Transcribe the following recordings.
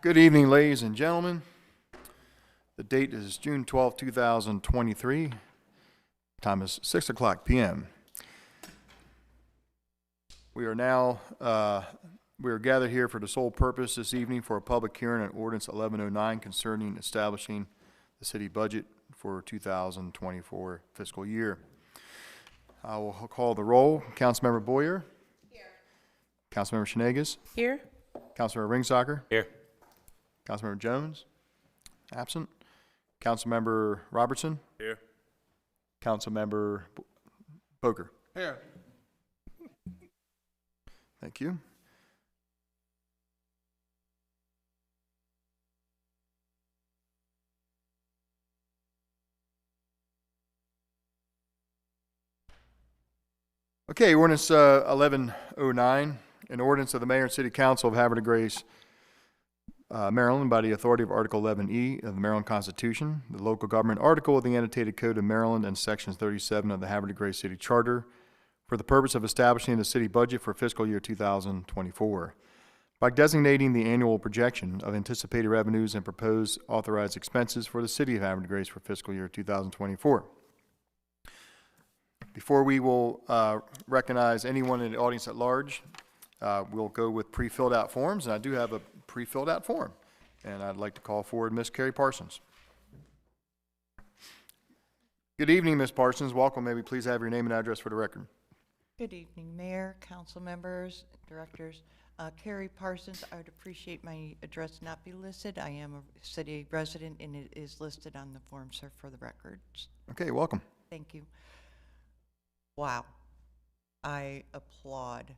Good evening, ladies and gentlemen. The date is June 12, 2023. Time is 6 o'clock p.m. We are gathered here for the sole purpose this evening for a public hearing on Ordinance 1109 concerning establishing the city budget for 2024 fiscal year. I will call the roll. Councilmember Boyer. Here. Councilmember Schnegas. Here. Councilmember Ringsacher. Here. Councilmember Jones. Absent. Councilmember Robertson. Here. Councilmember Boker. Here. Thank you. Okay, ordinance 1109, an ordinance of the Mayor and City Council of Havre de Grace, Maryland, by the authority of Article 11E of the Maryland Constitution, the local government article of the annotated code of Maryland, and Sections 37 of the Havre de Grace City Charter, for the purpose of establishing the city budget for fiscal year 2024. By designating the annual projection of anticipated revenues and proposed authorized expenses for the city of Havre de Grace for fiscal year 2024. Before we will recognize anyone in the audience at large, we'll go with pre-filled out forms, and I do have a pre-filled out form, and I'd like to call forward Ms. Carrie Parsons. Good evening, Ms. Parsons. Welcome. May we please have your name and address for the record? Good evening, Mayor, council members, directors. Carrie Parsons. I would appreciate my address not be listed. I am a city resident, and it is listed on the form, sir, for the records. Okay, welcome. Thank you. Wow. I applaud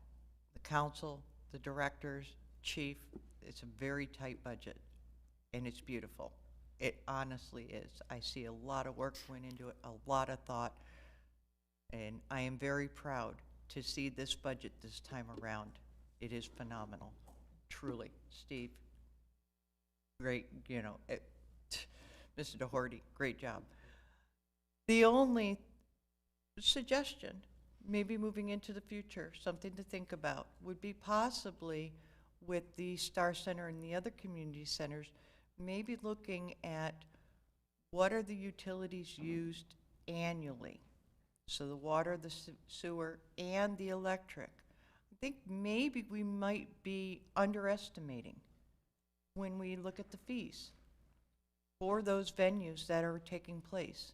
the council, the directors, chief. It's a very tight budget, and it's beautiful. It honestly is. I see a lot of work went into it, a lot of thought, and I am very proud to see this budget this time around. It is phenomenal, truly. Steve, great, Mr. Doherty, great job. The only suggestion, maybe moving into the future, something to think about, would be possibly with the Star Center and the other community centers, maybe looking at what are the utilities used annually. So the water, the sewer, and the electric. I think maybe we might be underestimating when we look at the fees for those venues that are taking place.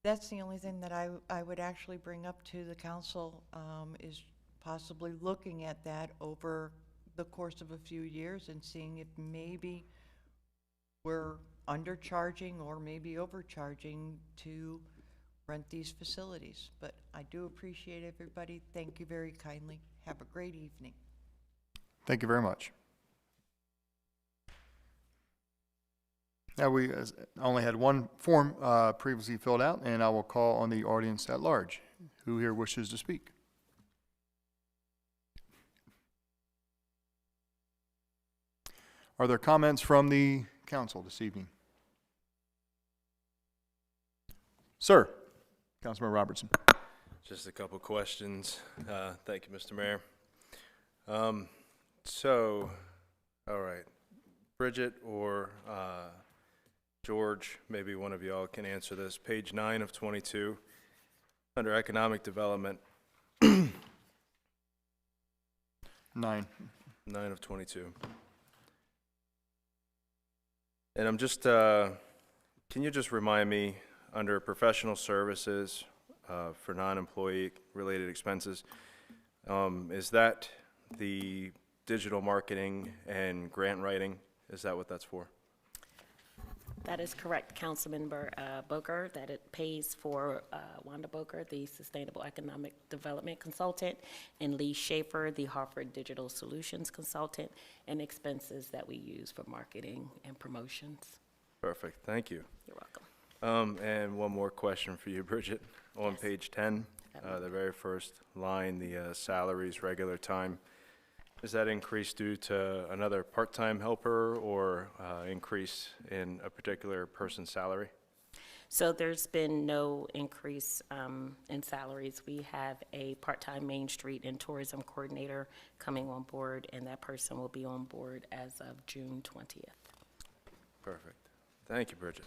That's the only thing that I would actually bring up to the council, is possibly looking at that over the course of a few years and seeing if maybe we're undercharging or maybe overcharging to rent these facilities. But I do appreciate everybody. Thank you very kindly. Have a great evening. Thank you very much. Now, we only had one form previously filled out, and I will call on the audience at large. Who here wishes to speak? Are there comments from the council this evening? Sir, Councilmember Robertson. Just a couple questions. Thank you, Mr. Mayor. All right, Bridget or George, maybe one of y'all can answer this. Page 9 of 22, under economic development. 9. 9 of 22. And I'm just, can you just remind me, under professional services for non-employee related expenses, is that the digital marketing and grant writing? Is that what that's for? That is correct, Councilmember Boker, that it pays for Wanda Boker, the Sustainable Economic Development Consultant, and Lee Schaefer, the Havre Digital Solutions Consultant, and expenses that we use for marketing and promotions. Perfect, thank you. You're welcome. And one more question for you, Bridget. On Yes. page 10, the very first line, the salaries, regular time, is that increase due to another part-time helper or increase in a particular person's salary? So there's been no increase in salaries. We have a part-time Main Street and tourism coordinator coming on board, and that person will be on board as of June 20th. Perfect. Thank you, Bridget.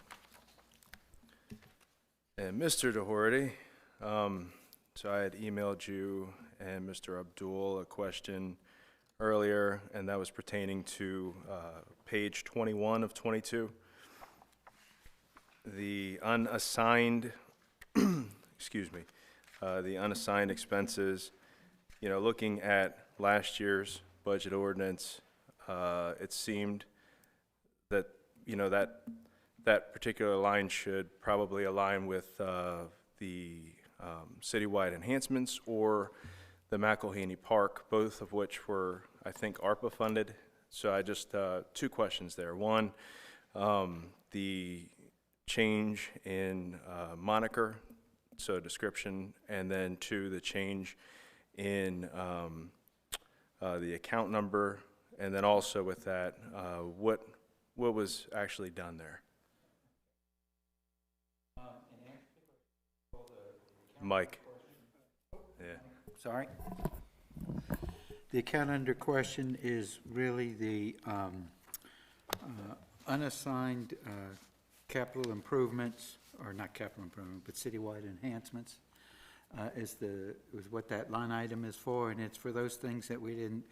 And Mr. Doherty, so I had emailed you and Mr. Abdul a question earlier, and that was pertaining to page 21 of 22. The unassigned, excuse me, the unassigned expenses, you know, looking at last year's budget ordinance, it seemed that, you know, that particular line should probably align with the citywide enhancements or the McElhaney Park, both of which were, I think, ARPA funded. So I just, two questions there. One, the change in moniker, so description, and then two, the change in the account number, and then also with that, what was actually done there? Mike. Yeah. Sorry. The account under question is really the unassigned capital improvements, or not capital improvement, but citywide enhancements, is what that line item is for, and it's for those things that we didn't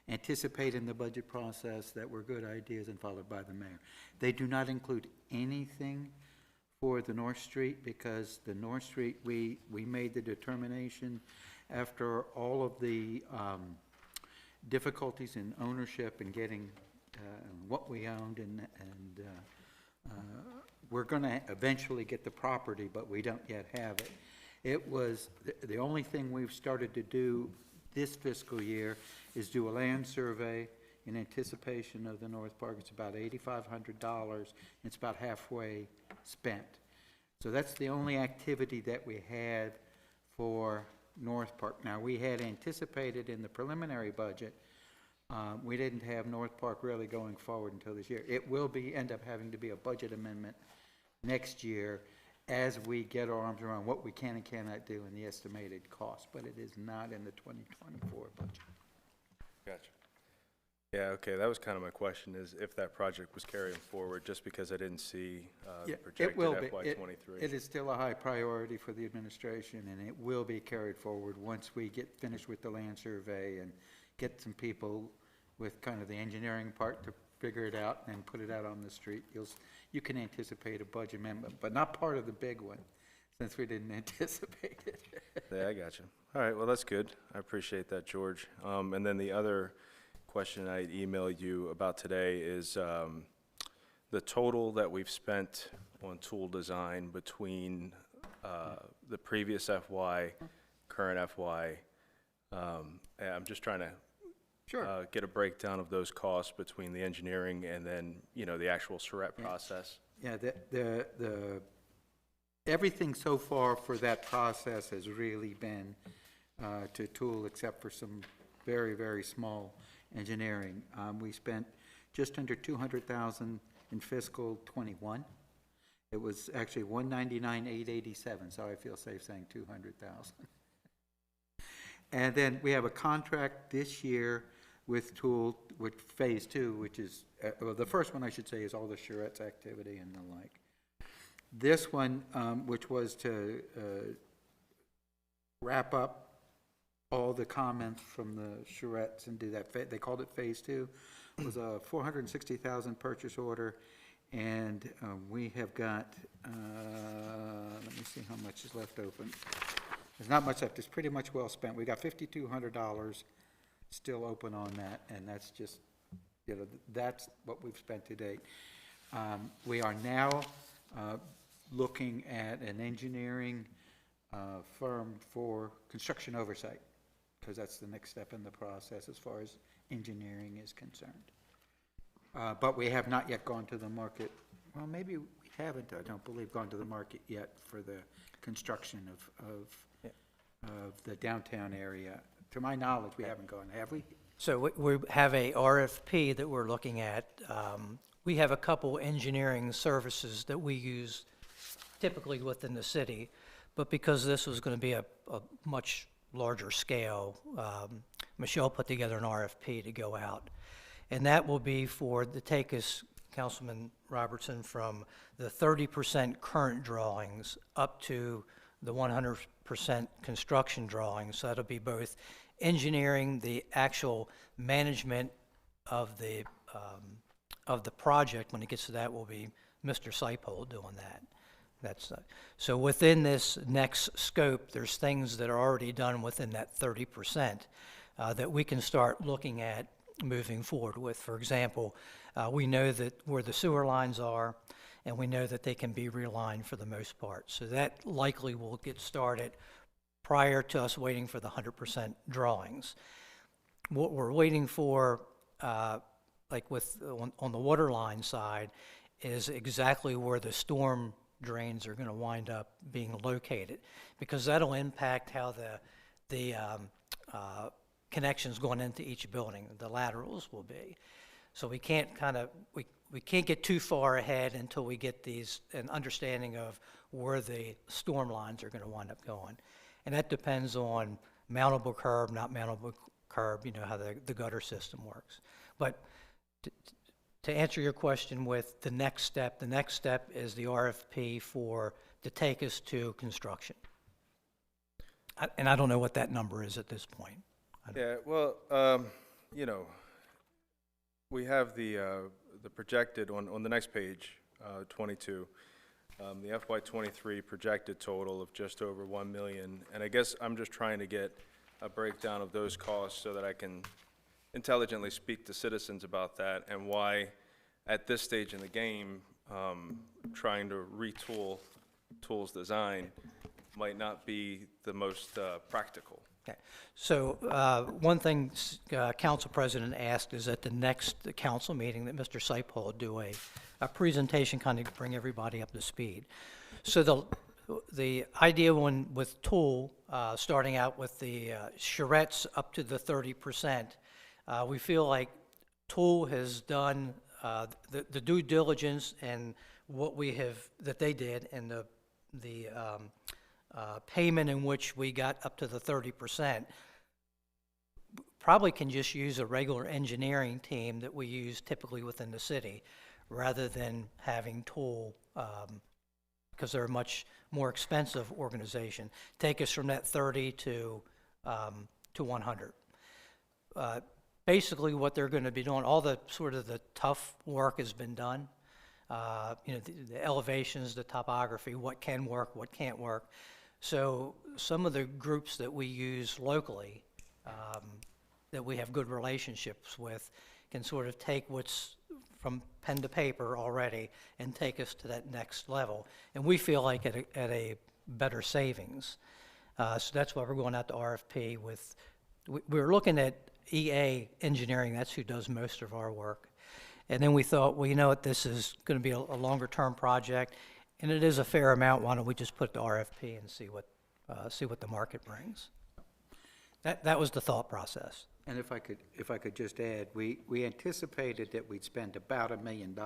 anticipate in the budget process that were good ideas and followed by the mayor. They do not include anything for the North Street, because the North Street, we made the determination after all of the difficulties in ownership and getting what we owned, and we're going to eventually get the property, but we don't yet have it. It was, the only thing we've started to do this fiscal year is do a land survey in anticipation of the North Park. It's about $8,500. It's about halfway spent. So that's the only activity that we had for North Park. Now, we had anticipated in the preliminary budget, we didn't have North Park really going forward until this year. It will end up having to be a budget amendment next year as we get our arms around what we can and cannot do in the estimated cost, but it is not in the 2024 budget. Gotcha. Yeah, okay, that was kind of my question, is if that project was carrying forward, just because I didn't see the projected FY23. It is still a high priority for the administration, and it will be carried forward once we get finished with the land survey and get some people with kind of the engineering part to figure it out and put it out on the street. You can anticipate a budget amendment, but not part of the big one, since we didn't anticipate it. Yeah, I got you. All right, well, that's good. I appreciate that, George. And then the other question I emailed you about today is the total that we've spent on tool design between the previous FY, current FY. And I'm just trying to get a breakdown of those costs between the engineering and then, you know, the actual charrette process. Yeah, the everything so far for that process has really been to tool, except for some very, very small engineering. We spent just under $200,000 in fiscal '21. It was actually $199,887, so I feel safe saying $200,000. And then we have a contract this year with Tool, with Phase 2, which is, well, the first one I should say is all the charrettes activity and the like. This one, which was to wrap up all the comments from the charrettes and do that, they called it Phase 2, was a $460,000 purchase order, and we have got, let me see how much is left open. There's not much left. It's pretty much well spent. We got $5,200 still open on that, and that's just, you know, that's what we've spent to date. We are now looking at an engineering firm for construction oversight, because that's the next step in the process as far as engineering is concerned. But we have not yet gone to the market. Well, maybe we haven't, I don't believe, gone to the market yet for the construction of the downtown area. To my knowledge, we haven't gone, have we? So we have a RFP that we're looking at. We have a couple engineering services that we use typically within the city, but because this was going to be a much larger scale, Michelle put together an RFP to go out. And that will be to take us, Councilman Robertson, from the 30% current drawings up to the 100% construction drawings. So that'll be both engineering, the actual management of the project. When it gets to that, will be Mr. Seipold doing that. So within this next scope, there's things that are already done within that 30% that we can start looking at moving forward with. For example, we know that where the sewer lines are, and we know that they can be realigned for the most part. So that likely will get started prior to us waiting for the 100% drawings. What we're waiting for, like on the water line side, is exactly where the storm drains are going to wind up being located, because that'll impact how the connections going into each building, the laterals will be. So we can't we can't get too far ahead until we get an understanding of where the storm lines are going to wind up going. And that depends on mountable curb, not mountable curb, how the gutter system works. But to answer your question with the next step is the RFP to take us to construction. And I don't know what that number is at this point. Yeah, well, we have the projected, on the next page, 22, the FY23 projected total of just over 1 million. And I guess I'm just trying to get a breakdown of those costs so that I can intelligently speak to citizens about that, and why at this stage in the game, trying to retool tools design might not be the most practical. Okay. So one thing Council President asked is at the next council meeting that Mr. Seipold do a presentation, kind of bring everybody up to speed. So the idea with tool, starting out with the charrettes up to the 30%, we feel like tool has done the due diligence and that they did, and the payment in which we got up to the 30%, probably can just use a regular engineering team that we use typically within the city, rather than having tool, because they're a much more expensive organization. Take us from that 30 to 100. Basically, what they're going to be doing, all the sort of the tough work has been done. The elevations, the topography, what can work, what can't work. So some of the groups that we use locally, that we have good relationships with, can sort of take what's from pen to paper already and take us to that next level. And we feel like at a better savings. So that's why we're going out to RFP with. We're looking at EA Engineering. That's who does most of our work. And then we thought, well, you know what, this is going to be a longer-term project, and it is a fair amount. Why don't we just put the RFP and see what the market brings? That was the thought process. And if I could just add, we anticipated that we'd spend about $1 million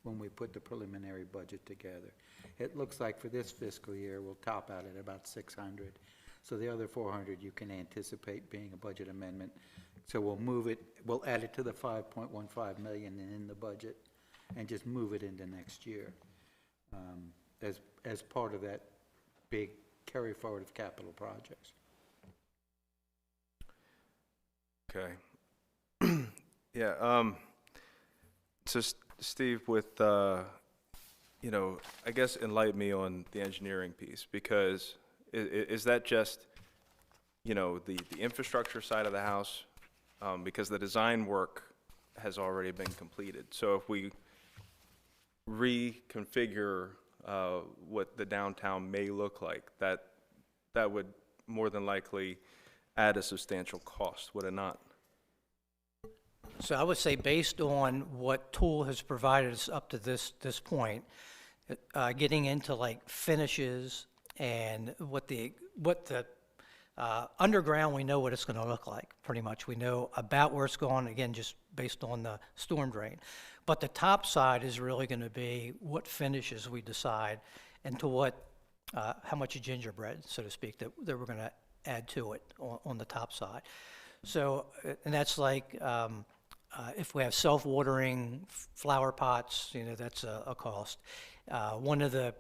when we put the preliminary budget together. It looks like for this fiscal year, we'll top out at about 600. So the other 400 you can anticipate being a budget amendment. So we'll add it to the 5.15 million in the budget and just move it into next year as part of that big carry forward of capital projects. Okay. Yeah. So Steve, with I guess enlighten me on the engineering piece, because is that just the infrastructure side of the house? Because the design work has already been completed. So if we reconfigure what the downtown may look like, that would more than likely add a substantial cost, would it not? So I would say, based on what Tool has provided us up to this point, getting into like finishes and what the underground, we know what it's going to look like, pretty much. We know about where it's going, again, just based on the storm drain. But the top side is really going to be what finishes we decide. and to what, how much gingerbread, so to speak, that we're going to add to it on the top side. So, and that's like, if we have self-watering flower pots, that's a cost. One of the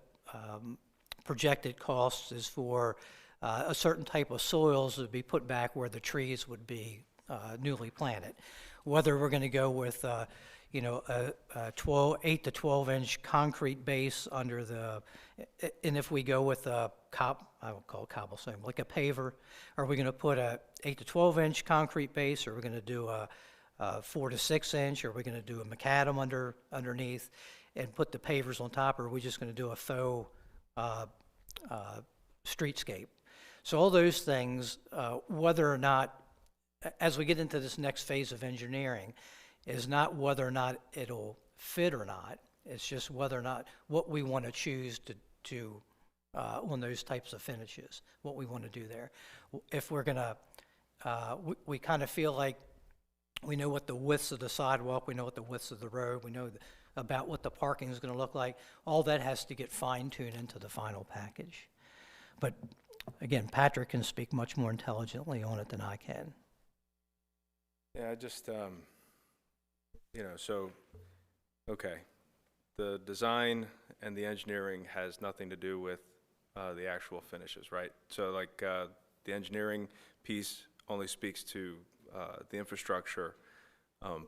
projected costs is for a certain type of soils to be put back where the trees would be newly planted. Whether we're going to go with, a 8 to 12 inch concrete base under the, and if we go with a I won't call it cobblestone, like a paver, are we going to put a 8 to 12 inch concrete base, or are we going to do a 4 to 6 inch, or are we going to do a macadam underneath and put the pavers on top, or are we just going to do a faux streetscape? So all those things, whether or not, as we get into this next phase of engineering, is not whether or not it'll fit or not. It's just whether or not what we want to choose to on those types of finishes, what we want to do there. If we're going to, we kind of feel like we know what the widths of the sidewalk, we know what the widths of the road, we know about what the parking is going to look like. All that has to get fine-tuned into the final package. But again, Patrick can speak much more intelligently on it than I can. Yeah, I just, so, okay. The design and the engineering has nothing to do with the actual finishes, right? So like the engineering piece only speaks to the infrastructure,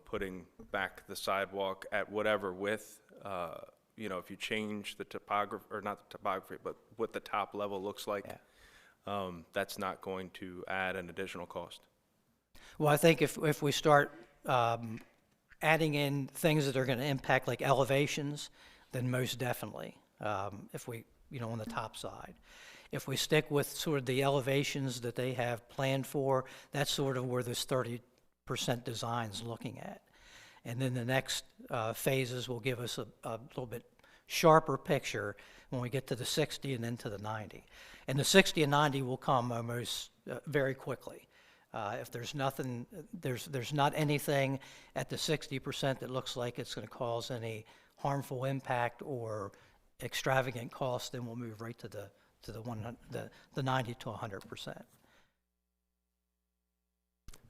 putting back the sidewalk at whatever width, if you change the topography, or not the topography, but what the top level looks like, that's not going to add an additional cost. Well, I think if we start adding in things that are going to impact like elevations, then most definitely, if we, on the top side. If we stick with sort of the elevations that they have planned for, that's sort of where this 30% design's looking at. And then the next phases will give us a little bit sharper picture when we get to the 60 and then to the 90. And the 60 and 90 will come almost very quickly. If there's nothing, there's not anything at the 60% that looks like it's going to cause any harmful impact or extravagant cost, then we'll move right to the 90 to 100%.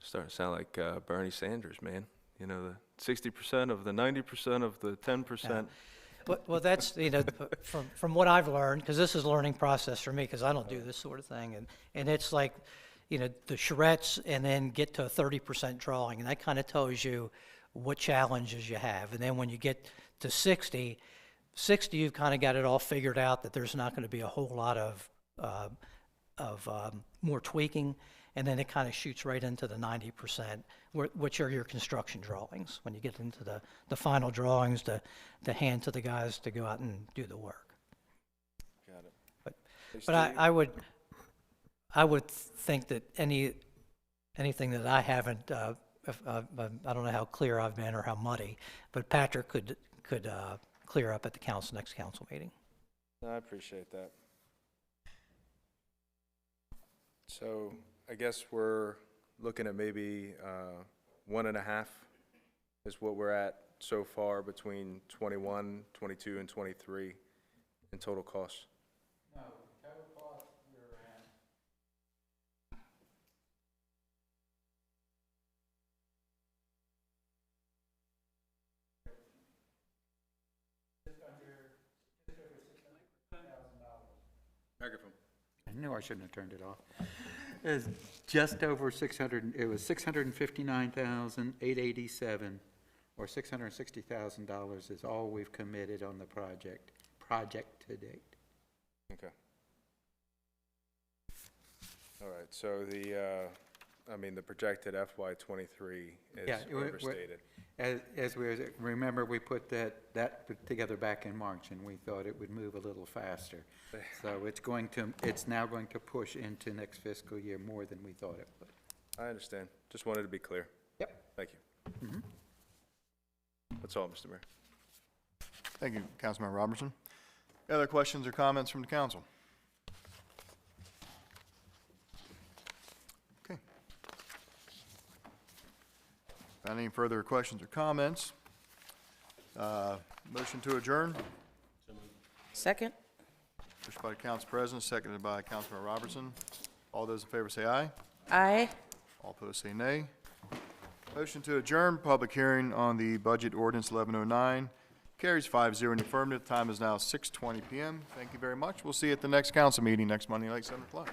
Starting to sound like Bernie Sanders, man. The 60% of the 90% of the 10%. Well, that's, from what I've learned, because this is a learning process for me, because I don't do this sort of thing, and it's like, the charrettes, and then get to a 30% drawing, and that kind of tells you what challenges you have. And then when you get to 60, you've kind of got it all figured out that there's not going to be a whole lot of more tweaking, and then it kind of shoots right into the 90%, which are your construction drawings. When you get into the final drawings to hand to the guys to go out and do the work. Got it. But I would think that anything that I haven't, I don't know how clear I've been or how muddy, but Patrick could clear up at the next council meeting. I appreciate that. So I guess we're looking at maybe 1.5 is what we're at so far between 21, 22, and 23 in total costs. No, total cost, we're at Microphone. I knew I shouldn't have turned it off. It's just over 600, it was 659,887, or $660,000 is all we've committed on the project to date. Okay. All right, so the projected FY23 is overstated. As we remember, we put that together back in March, and we thought it would move a little faster. So it's now going to push into next fiscal year more than we thought it would. I understand. Just wanted to be clear. Yep. Thank you. Mm-hmm. That's all, Mr. Mayor. Thank you, Councilmember Robertson. Other questions or comments from the council? Okay. Without any further questions or comments, motion to adjourn. Second? Motion by the council president, seconded by Councilman Robertson. All those in favor say aye. Aye. All opposed say nay. Motion to adjourn public hearing on the budget ordinance 1109 carries 5-0 in the affirmative. Time is now 6:20 PM. Thank you very much. We'll see you at the next council meeting next Monday night, 7 o'clock.